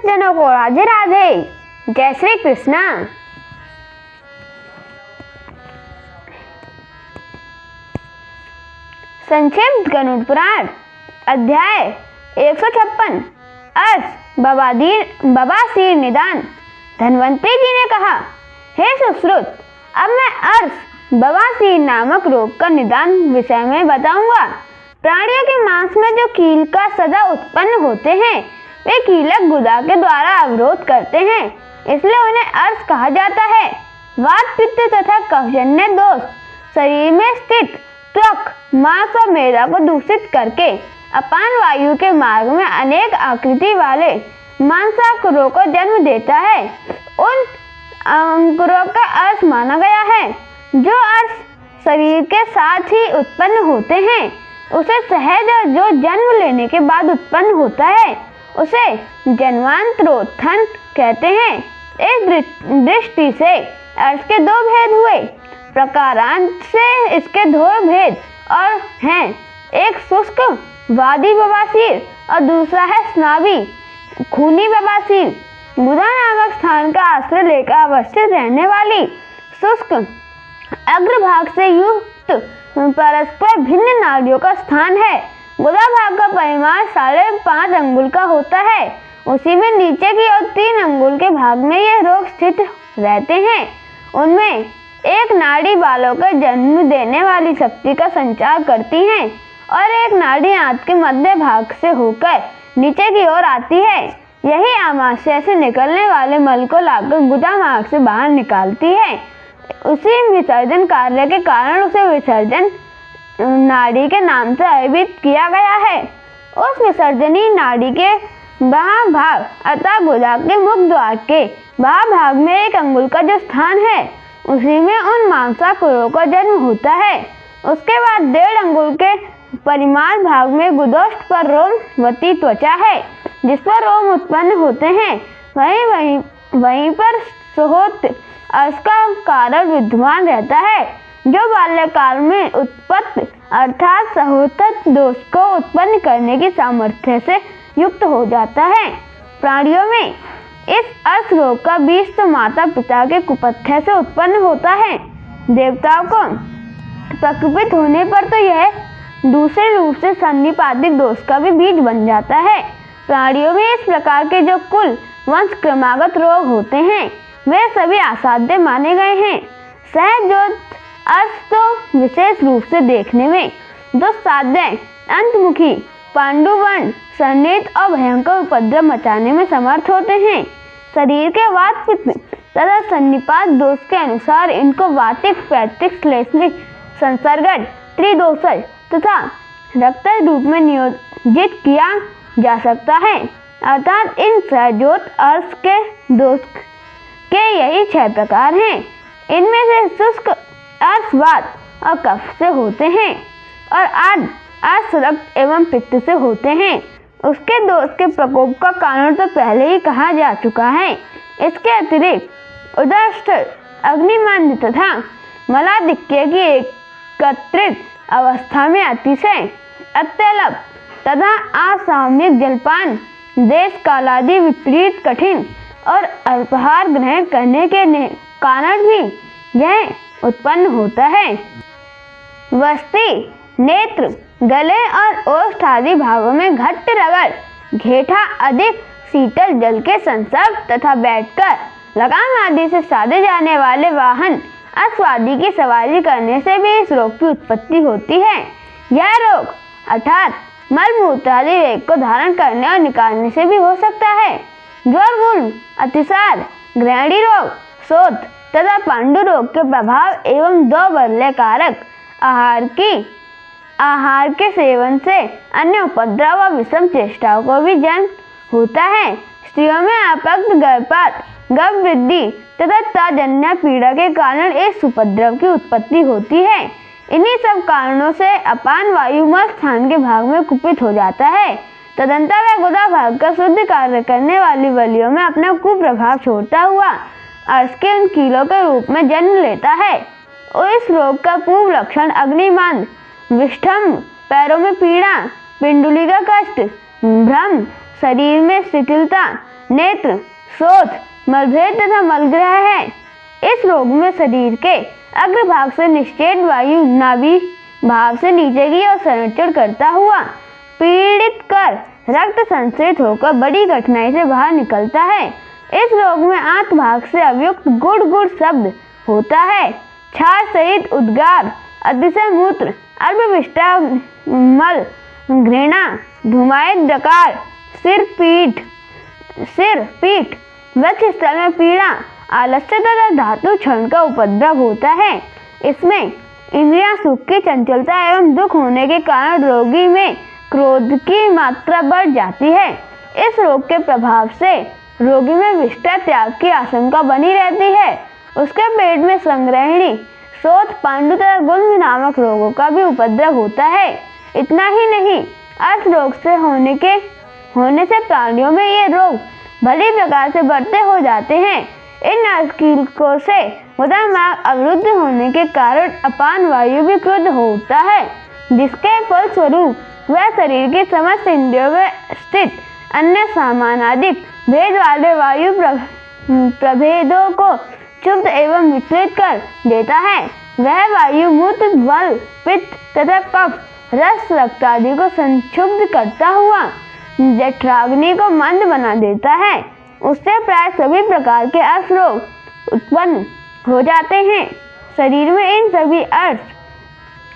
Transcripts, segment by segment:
जनों को राधे राधे। जय श्री कृष्णा। संक्षिप्त गरुड़ पुराण अध्याय 156 अर्ष बवासीर निदान। धन्वंतरी जी ने कहा, हे सुश्रुत, अब मैं अर्ष बवासीर नामक रोग का निदान विषय में बताऊंगा। प्राणियों के मांस में जो कील का सदा उत्पन्न होते हैं वे कीलक गुदा के द्वारा अवरोध करते हैं, इसलिए उन्हें अर्ष कहा जाता है। वात पित्त तथा कफजन्य दोष शरीर में स्थित त्वक, मांस और मेदा को दूषित करके अपान वायु के मार्ग में अनेक आकृति वाले मांसाकुरों को जन्म देता है। उन अंकुरों का अर्ष माना गया है। जो अर्ष शरीर के साथ ही उत्पन्न होते हैं उसे सहज, और जो जन्म लेने के बाद उत्पन्न होता है उसे जन्मांतरोत्थान कहते हैं। इस दृष्टि से अर्ष के दो भेद हुए। प्रकारांत से इसके दो भेद और हैं, एक शुष्क वादी बवासीर और दूसरा है स्नावी खूनी बवासीर। गुदा नामक स्थान का आश्रय लेकर अवस्थित रहने वाली शुष्क अग्रभाग से युक्त परस्पर भिन्न नाड़ियों का स्थान है। गुदा भाग का परिमाण 5.5 अंगुल का होता है। उसी में नीचे की ओर 3 अंगुल के भाग में ये रोग स्थित रहते हैं। उनमें एक नाड़ी बालों के जन्म देने वाली शक्ति का संचार करती है और एक नाड़ी आंत के मध्य भाग से होकर नीचे की ओर आती है। यही आमाशय से निकलने वाले मल को लाकर गुदा मार्ग से बाहर निकालती है। उसी विसर्जन कार्य के कारण उसे विसर्जन नाड़ी के नाम से अभिहित किया गया है। उस विसर्जनी नाड़ी के बाह्य भाग अतः गुदा के मुख द्वार के बाह्य भाग में 1 अंगुल का जो स्थान है उसी में उन मांसाकुरों का जन्म होता है। उसके बाद 1.5 अंगुल के परिमाण भाग में गुदोष्ठ पर रोमवती त्वचा है, जिस पर रोम उत्पन्न होते हैं। वहीं पर सोहोत अर्ष का कारण विद्यमान रहता है, जो बाल्यकाल में उत्पत्ति अर्थात सहोतत दोष को उत्पन्न करने की सामर्थ्य से युक्त हो जाता है। प्राणियों में इस अर्ष रोग का बीज तो माता पिता के कुपथ्य से उत्पन्न होता है। देवताओं को प्रकोपित होने पर तो यह दूसरे रूप से सन्निपातिक दोष का भी बीज बन जाता है। प्राणियों में इस प्रकार के जो कुल वंश क्रमागत रोग होते हैं वे सभी असाध्य माने गए हैं। सहज अर्ष तो विशेष रूप से देखने में दुस्साध्य, अंतमुखी, पांडुवर्ण, सन्निहित और भयंकर उपद्रव मचाने में समर्थ होते हैं। शरीर के वात पित्त तथा सन्निपात दोष के अनुसार इनको वातिक, पैतृक, श्लेष्मिक, संसर्गज, त्रिदोषज तथा रक्त रूप में नियोजित किया जा सकता है। अर्थात इन सहजोत अर्ष के दोष के यही 6 प्रकार हैं। इनमें से शुष्क अर्ष वात और कफ से होते हैं और आद अर्ष रक्त एवं पित्त से होते हैं। उसके दोष के प्रकोप का कारण तो पहले ही कहा जा चुका है। इसके अतिरिक्त उदष्ट, अग्निमंद तथा मलाधिक्य की एकत्रित अवस्था में अतिशय अत्यल्प तथा असामयिक जलपान, देश कालादि विपरीत कठिन और अल्पाहार ग्रहण करने के कारण भी यह उत्पन्न होता है। वस्ती, नेत्र, गले और ओष्ठ आदि भागों में घट्ट रगड़, घेठा, अधिक शीतल जल के संसर्ग तथा बैठकर लगाम आदि से साधे जाने वाले वाहन अश्वादि की सवारी करने से भी इस रोग की उत्पत्ति होती है। यह रोग अर्थात मलमूत्र आदि वेग को धारण करने और निकालने से भी हो सकता है। ज्वर, गुण, अतिसार, ग्रहणी रोग, शोथ तथा पांडु रोग के प्रभाव एवं 2 बदले कारक आहार के सेवन से अन्य उपद्रव और विषम चेष्टाओं को भी जन्म होता है। स्त्रियों में अपक्त, गर्भपात, गर्भ वृद्धि तथा तजन्य पीड़ा के कारण इस उपद्रव की उत्पत्ति होती है। इन्हीं सब कारणों से अपान वायु मल स्थान के भाग में कुपित हो जाता है। तदंतर वह गुदा भाग का शुद्ध कार्य करने वाली बलियों में अपना कुप्रभाव छोड़ता हुआ अर्ष के उन कीलों के रूप में जन्म लेता है। और इस रोग का पूर्व लक्षण अग्निमंद, विष्ठम, पैरों में पीड़ा, पिंडुली का कष्ट, भ्रम, शरीर में शिथिलता, नेत्र, शोथ, मलभेद तथा मलग्रह है। इस रोग में शरीर के अग्रभाग से निश्चेत वायु नाभि भाव से नीचे की ओर संचरण करता हुआ पीड़ित कर रक्त संचरित होकर बड़ी कठिनाई से बाहर निकलता है। इस रोग में आंत भाग से अवयुक्त गुड़ गुड़ शब्द होता है। छाछ सहित उद्गार, अतिशय मूत्र, अल्पविष्टा मल, घृणा, धुमायित डकार, सिर पीठ, वक्ष स्थल में पीड़ा, आलस्य तथा धातु क्षरण का उपद्रव होता है। इसमें इंद्रियां सुख की चंचलता एवं दुख होने के कारण रोगी में क्रोध की मात्रा बढ़ जाती है। इस रोग के प्रभाव से रोगी में विष्ठा त्याग की आशंका बनी रहती है। उसके पेट में संग्रहणी, शोथ, पांडु तथा गुल्म नामक रोगों का भी उपद्रव होता है। इतना ही नहीं, अर्श रोग से होने से प्राणियों में ये रोग भली प्रकार से बढ़ते हो जाते हैं। इन अर्शकीलकों से उदर मार्ग अवरुद्ध होने के कारण अपान वायु भी क्रुद्ध होता है, जिसके फलस्वरूप वह शरीर के समस्त इंद्रियों में स्थित अन्य समानाधिक भेद वाले वायु प्रभेदों को क्षुब्ध एवं विचलित कर देता है। वह वायु मूत्र, बल, पित्त तथा कफ, रस, रक्त आदि को संक्षुब्ध करता हुआ जठराग्नि को मंद बना देता है। उससे प्राय सभी प्रकार के अर्श रोग उत्पन्न हो जाते हैं। शरीर में इन सभी अर्श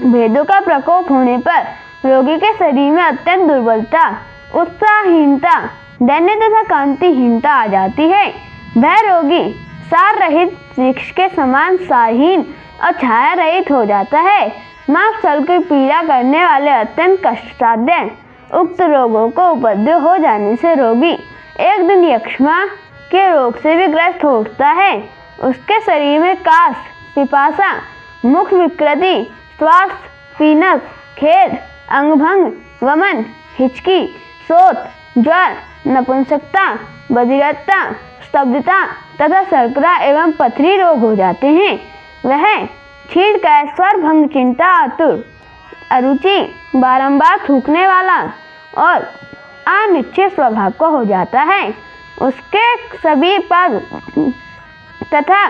भेदों का प्रकोप होने पर रोगी के शरीर में अत्यंत दुर्बलता, उत्साहहीनता, दैन्य तथा कांतिहीनता आ जाती है। वह रोगी सार रहित वृक्ष के समान सारहीन और छाया रहित हो जाता है। मांसस्थल की पीड़ा करने वाले अत्यंत कष्टसाध्य उक्त रोगों को उपद्रव हो जाने से रोगी एक दिन यक्ष्मा के रोग से भी ग्रस्त हो उठता है। उसके शरीर में कास, पिपासा, मुख विकृति, श्वास, पीनस, खेद, अंगभंग, वमन, हिचकी, शोथ, ज्वर, नपुंसकता, बधिरता, स्तब्धता तथा शर्करा एवं पथरी रोग हो जाते हैं। वह छींट कर स्वर भंग, चिंता, आतुर, अरुचि, बारंबार थूकने वाला और अनिश्चित स्वभाव को हो जाता है। उसके सभी पग तथा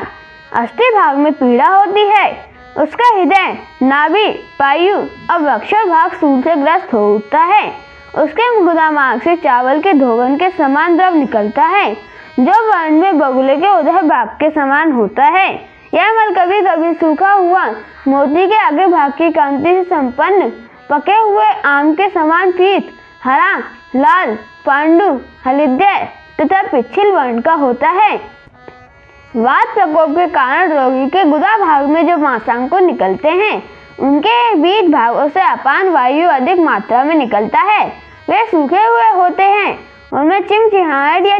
अस्थि भाग में पीड़ा होती है। उसका हृदय, नाभि, पायु और वक्षस्थल भाग सूल से ग्रस्त हो उठता है। उसके गुदामार्ग से चावल के धोवन के समान द्रव निकलता है, जो वर्ण में बगुले के उदर भाग के समान होता है। यह मल कभी कभी सूखा हुआ मोती के आगे भाग की कांति से संपन्न पके हुए आम के समान पीत, हरा, लाल, पांडु, हलिद्य तथा पिछिल वर्ण का होता है। वात प्रकोप के कारण रोगी के गुदा भाग में जो मांसांकुर निकलते हैं, उनके बीच भागों से अपान वायु अधिक मात्रा में निकलता है। वे सूखे हुए होते हैं, उनमें चिमचिहाहट या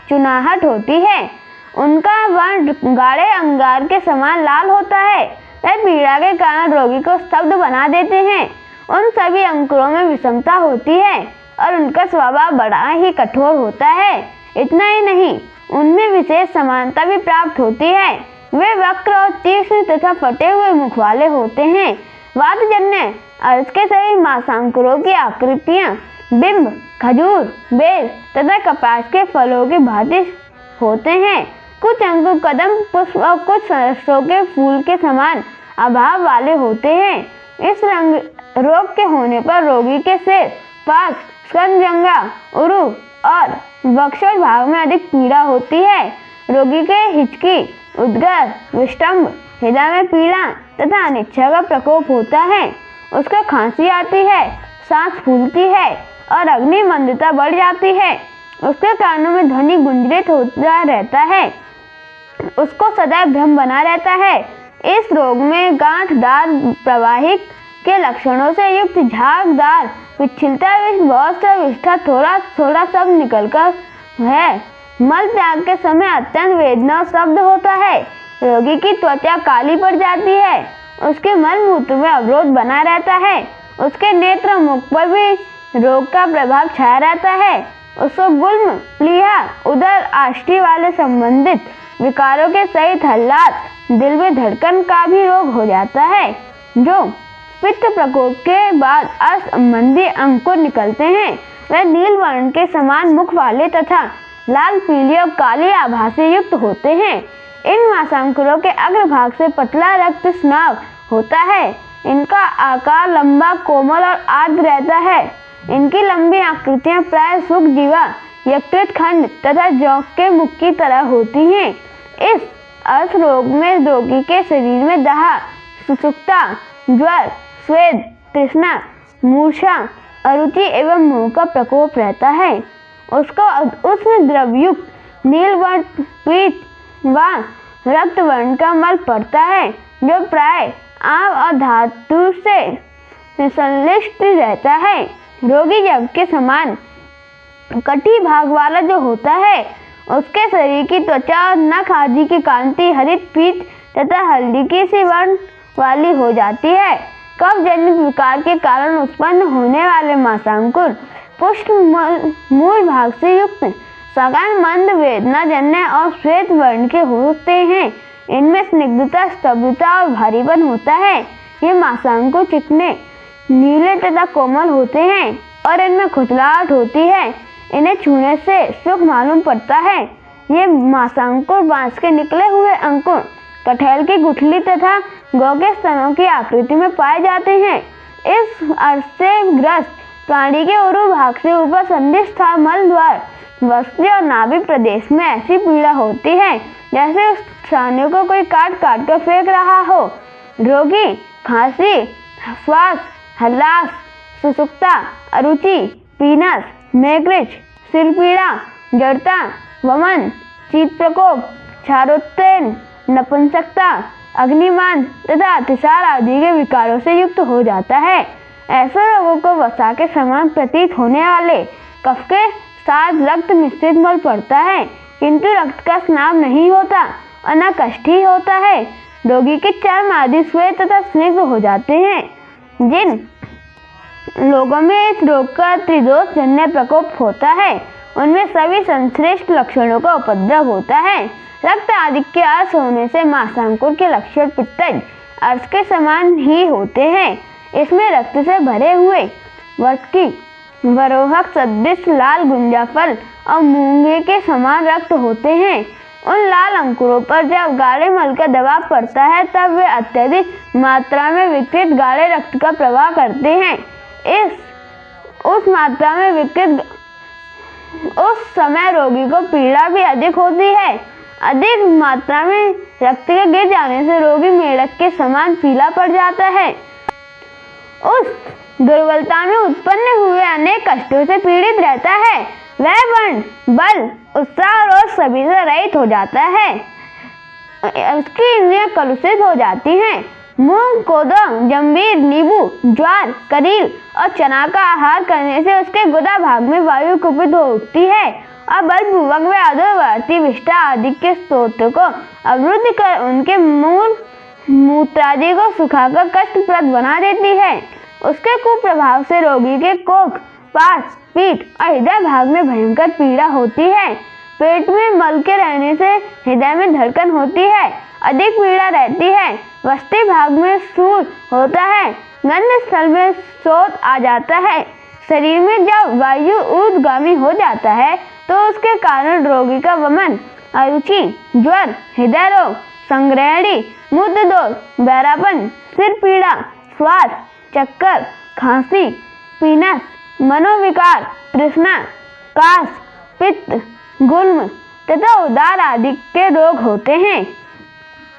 चुनाहट होती है। उनका वर्ण गाढ़े अंगार के समान लाल होता है। वे पीड़ा के कारण रोगी को स्तब्ध बना देते हैं। उन सभी अंकुरों में विषमता होती है और उनका स्वभाव बड़ा ही कठोर होता है। इतना ही नहीं, उनमें विशेष समानता भी प्राप्त होती है। वे वक्र और तीक्ष्ण तथा फटे हुए मुख वाले होते हैं। वातजन्य अर्श के सभी मांसांकुरों की आकृतियां बिंब, खजूर, बेल तथा कपास के फलों की भांति होते हैं। कुछ अंकुर कदम, पुष्प और कुछ सरसों के फूल के समान अभाव वाले होते हैं। इस रोग के होने पर रोगी के सिर, पास, स्कंदजंघा, उरु और वक्षस्थल भाग में अधिक पीड़ा होती है। रोगी के हिचकी, उद्गार, विष्टंभ, हृदय में पीड़ा तथा अनिच्छा का प्रकोप होता है। उसको खांसी आती है, सांस फूलती है और अग्नि मंदता बढ़ जाती है। उसके कानों में ध्वनि गुंजरित होता रहता है। उसको सदैव भ्रम बना रहता है। इस रोग में गांठदार प्रवाहिक के लक्षणों से युक्त झागदार पिछिलता बहुत सा विष्ठा थोड़ा थोड़ा सब निकलकर है। मल त्याग के समय अत्यंत वेदना शब्द होता है। रोगी की त्वचा काली पड़ जाती है। उसके मल मूत्र में अवरोध बना रहता है। उसके नेत्र मुख पर भी रोग का प्रभाव छाया रहता है। उसको गुल्म, प्लीहा, उदर, आष्टी वाले संबंधित विकारों के सहित हल्लात, दिल में धड़कन का भी रोग हो जाता है। जो पित्त प्रकोप के बाद असंबंधी अंकुर निकलते हैं, वे नील वर्ण के समान मुख वाले तथा लाल, पीली और काली आभा से युक्त होते हैं। इन मांसांकुरों के अग्रभाग से पतला रक्त स्राव होता है। इनका आकार लंबा, कोमल और आर्द्र रहता है। इनकी लंबी आकृतियां प्राय सुखजीवा, यकृत खंड तथा जौ के मुख की तरह होती हैं। इस अर्श रोग में रोगी के शरीर में दाह, सुसुक्ता, ज्वर, स्वेद, तृष्णा, मूर्छा, अरुचि एवं मोह का प्रकोप रहता है। उसको उष्ण द्रवयुक्त नील वर्ण, पीत व रक्त वर्ण का मल पड़ता है, जो प्राय आम और धातु से संश्लिष्ट रहता है। रोगी जब के समान कटी भाग वाला जो होता है, उसके शरीर की त्वचा और नख आदि की कांति हरित, पीत तथा हल्दी की सी वर्ण वाली हो जाती है। कफ जनित विकार के कारण उत्पन्न होने वाले मांसांकुर पुष्ट मूल भाग से युक्त सघन, मंद, वेदना जन्य और श्वेत वर्ण के होते हैं। इनमें स्निग्धता, स्तब्धता और भारीपन होता है। ये मांसांकुर चिकने, नीले तथा कोमल होते हैं और इनमें खुजलाहट होती है। इन्हें छूने से सुख मालूम पड़ता है। ये मांसांकुर बांस के निकले हुए अंकुर कटहल की गुठली तथा गौ के स्तनों की आकृति में पाए जाते हैं। इस अर्श से ग्रस्त प्राणी के उरु भाग से ऊपर संधिस्थान मल द्वार, वस्ती और नाभि प्रदेश में ऐसी पीड़ा होती है जैसे उस स्थान को कोई काट काट कर फेंक रहा हो। रोगी खांसी, श्वास, हल्लास, सुसुक्ता, अरुचि, पीनस, मेघृच, सिर पीड़ा, जड़ता, वमन, शीत प्रकोप, क्षारोत्तेजन, नपुंसकता, अग्निमान तथा अतिसार आदि के विकारों से युक्त हो जाता है। ऐसे लोगों को वसा के समान प्रतीत होने वाले कफ के साथ रक्त मिश्रित मल पड़ता है, किंतु रक्त का स्राव नहीं होता और न कष्ट ही होता है। रोगी के चर्म आदि श्वेत तथा स्निग्ध हो जाते हैं। जिन लोगों में इस रोग का त्रिदोष जन्य प्रकोप होता है, उनमें सभी संश्लिष्ट लक्षणों का उपद्रव होता है। रक्त आदि के अर्श होने से मांसांकुर के लक्षण पित्तज अर्श के समान ही होते हैं। इसमें रक्त से भरे हुए वर्की, वरोहक सदृश लाल गुंजाफल और मूंगे के समान रक्त होते हैं। उन लाल अंकुरों पर जब गाढ़े मल का दबाव पड़ता है, तब वे अत्यधिक मात्रा में विकृत गाढ़े रक्त का प्रवाह करते हैं। उस मात्रा में विकृत उस समय रोगी को पीड़ा भी अधिक होती है। अधिक मात्रा में रक्त के गिर जाने से रोगी मेढक के समान पीला पड़ जाता है। उस दुर्बलता में उत्पन्न हुए अनेक कष्टों से पीड़ित रहता है। वह वर्ण, बल, उत्साह और सभी से रहित हो जाता है। उसकी इंद्रियां कलुषित हो जाती हैं। मूंग, कोदो, जंबीर, नींबू, ज्वार, करील और चना का आहार करने से उसके गुदा भाग में वायु कुपित हो उठती है और बलपूर्वक वे अधोवर्ती विष्ठा आदि के स्रोत को अवरुद्ध कर उनके मूल मूत्रादि को सुखाकर कष्टप्रद बना देती है। उसके कुप्रभाव से रोगी के कोख, पास, पीठ और हृदय भाग में भयंकर पीड़ा होती है। पेट में मल के रहने से हृदय में धड़कन होती है, अधिक पीड़ा रहती है। वस्ती भाग में सूर होता है, गंध स्थल में शोथ आ जाता है। शरीर में जब वायु ऊर्ध्वगामी हो जाता है, तो उसके कारण रोगी का वमन, अरुचि, ज्वर, हृदय रोग, संग्रहणी, मूत्र दोष, बहरापन, सिर पीड़ा, श्वास, चक्कर, खांसी, पीनस, मनोविकार, तृष्णा, कास, पित्त, गुल्म तथा उदार आदि के रोग होते हैं।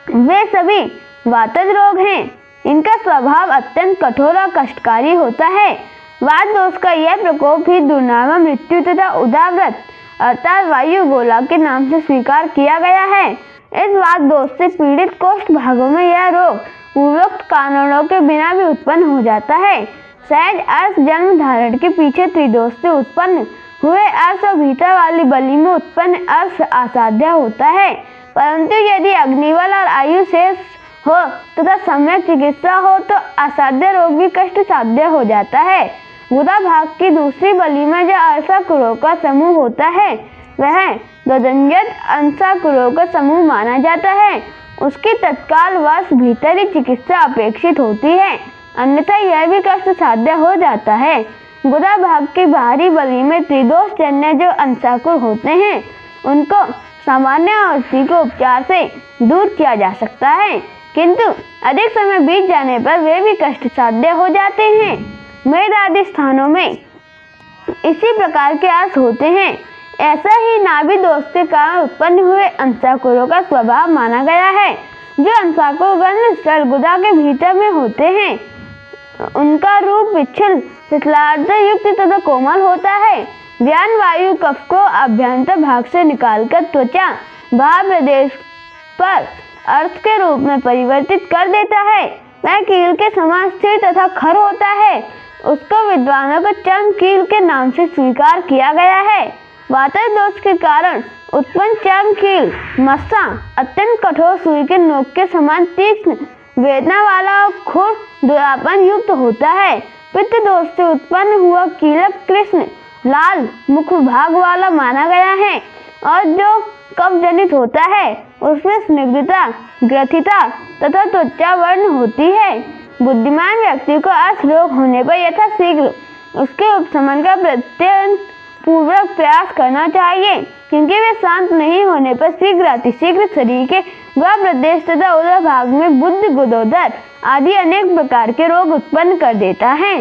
वे सभी वातज रोग हैं। इनका स्वभाव अत्यंत कठोर और कष्टकारी होता है। वात दोष का यह प्रकोप ही दुर्नाम मृत्यु तथा उदाव्रत अर्थात वायु गोला के नाम से स्वीकार किया गया है। इस वात दोष से पीड़ित कोष्ठ भागों में यह रोग पूर्वोक्त कारणों के बिना भी उत्पन्न हो जाता है। सहज अर्श जन्म धारण के पीछे त्रिदोष से उत्पन्न हुए अर्श और भीतर वाली बलि में उत्पन्न अर्श असाध्य होता है, परंतु यदि अग्निबल और आयु शेष हो तथा सम्यक चिकित्सा हो तो असाध्य रोग भी कष्ट साध्य हो जाता है। गुदा भाग की दूसरी बलि में जो अर्शाकुरों का समूह होता है, वह गजंजत अंशाकुरों का समूह माना जाता है। उसकी तत्काल वर्ष भीतर ही चिकित्सा अपेक्षित होती है, अन्यथा यह भी कष्ट साध्य हो जाता है। गुदा भाग की बाहरी बलि में त्रिदोष जन्य जो अंशाकुर होते हैं उनको सामान्य औषधि को उपचार से दूर किया जा सकता है, किंतु अधिक समय बीत जाने पर वे भी कष्ट साध्य हो जाते हैं। मेद आदि स्थानों में इसी प्रकार के अर्थ होते हैं। ऐसा ही नाभि दोष के कारण उत्पन्न हुए अंशाकुरों का स्वभाव माना गया है। जो अंशाकुर गंध स्थल गुदा के भीतर में होते हैं उनका रूप पिच्छल शिथिलार्ध युक्त तथा कोमल होता है। व्यान वायु कफ को अभ्यंतर भाग से निकालकर त्वचा बाह्य प्रदेश पर अर्थ के रूप में परिवर्तित कर देता है। वह कील के समान स्थिर तथा खर होता है। उसको विद्वानों को चर्म कील के नाम से स्वीकार किया गया है। वातज दोष के कारण उत्पन्न चर्म कील मस्सा अत्यंत कठोर सुई के नोक के समान तीक्ष्ण वेदना वाला और खुर दुरापन युक्त होता है। पित्त दोष से उत्पन्न हुआ कीलक कृष्ण लाल मुख भाग वाला माना गया है और जो कफ जनित होता है उसमें स्निग्धता ग्रथिता तथा त्वचा वर्ण होती है। बुद्धिमान व्यक्ति को अर्श रोग होने पर यथाशीघ्र उसके उपशमन का प्रत्यंत पूर्वक प्रयास करना चाहिए, क्योंकि वे शांत नहीं होने पर शीघ्र अतिशीघ्र शरीर के वह प्रदेश तथा उदर भाग में बुद्ध गुदोदर आदि अनेक प्रकार के रोग उत्पन्न कर देता है।